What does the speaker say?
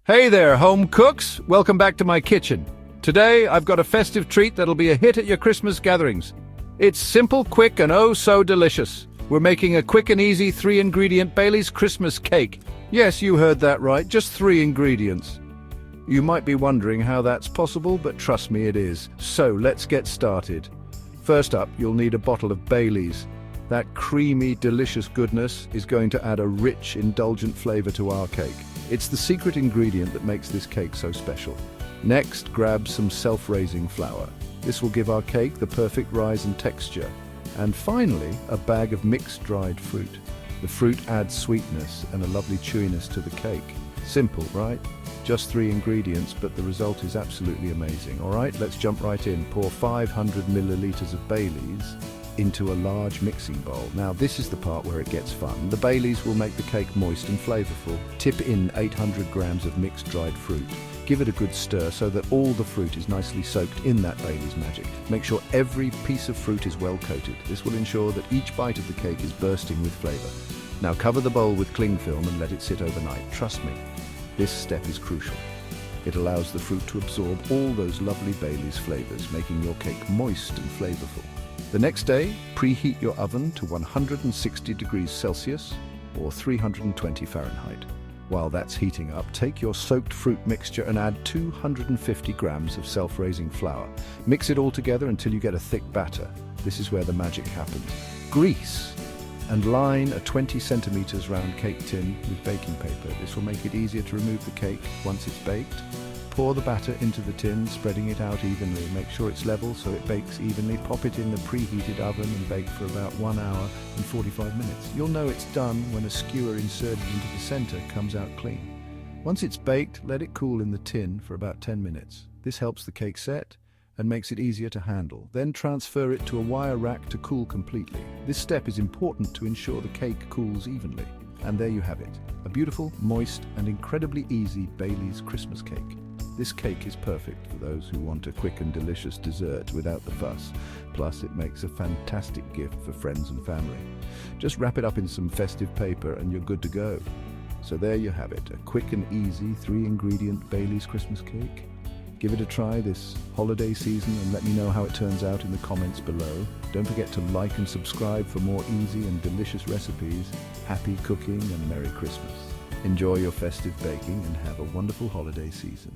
Hey there, home cooks! Welcome back to my kitchen. Today, I've got a festive treat that'll be a hit at your Christmas gatherings. It's simple, quick, and oh so delicious. We're making a quick and easy 3-ingredient Bailey's Christmas cake. Yes, you heard that right, just 3 ingredients. You might be wondering how that's possible, but trust me, it is. So, let's get started. First up, you'll need a bottle of Bailey's. That creamy, delicious goodness is going to add a rich, indulgent flavor to our cake. It's the secret ingredient that makes this cake so special. Next, grab some self-raising flour. This will give our cake the perfect rise and texture. And finally, a bag of mixed dried fruit. The fruit adds sweetness and a lovely chewiness to the cake. Simple, right? Just 3 ingredients, but the result is absolutely amazing. All right, let's jump right in. Pour 500 milliliters of Bailey's into a large mixing bowl. Now this is the part where it gets fun. The Bailey's will make the cake moist and flavorful. Tip in 800 grams of mixed dried fruit. Give it a good stir so that all the fruit is nicely soaked in that Bailey's magic. Make sure every piece of fruit is well coated. This will ensure that each bite of the cake is bursting with flavor. Now cover the bowl with cling film and let it sit overnight. Trust me, this step is crucial. It allows the fruit to absorb all those lovely Bailey's flavors, making your cake moist and flavorful. The next day, preheat your oven to 160 degrees Celsius or 320 Fahrenheit. While that's heating up, take your soaked fruit mixture and add 250 grams of self-raising flour. Mix it all together until you get a thick batter. This is where the magic happens. Grease and line a 20 centimeters round cake tin with baking paper. This will make it easier to remove the cake once it's baked. Pour the batter into the tin, spreading it out evenly. Make sure it's level so it bakes evenly. Pop it in the preheated oven and bake for about 1 hour and 45 minutes. You'll know it's done when a skewer inserted into the center comes out clean. Once it's baked, let it cool in the tin for about 10 minutes. This helps the cake set and makes it easier to handle. Then transfer it to a wire rack to cool completely. This step is important to ensure the cake cools evenly. And there you have it, a beautiful, moist, and incredibly easy Bailey's Christmas cake. This cake is perfect for those who want a quick and delicious dessert without the fuss. Plus, it makes a fantastic gift for friends and family. Just wrap it up in some festive paper and you're good to go. So there you have it, a quick and easy 3-ingredient Bailey's Christmas cake. Give it a try this holiday season and let me know how it turns out in the comments below. Don't forget to like and subscribe for more easy and delicious recipes. Happy cooking and Merry Christmas. Enjoy your festive baking and have a wonderful holiday season.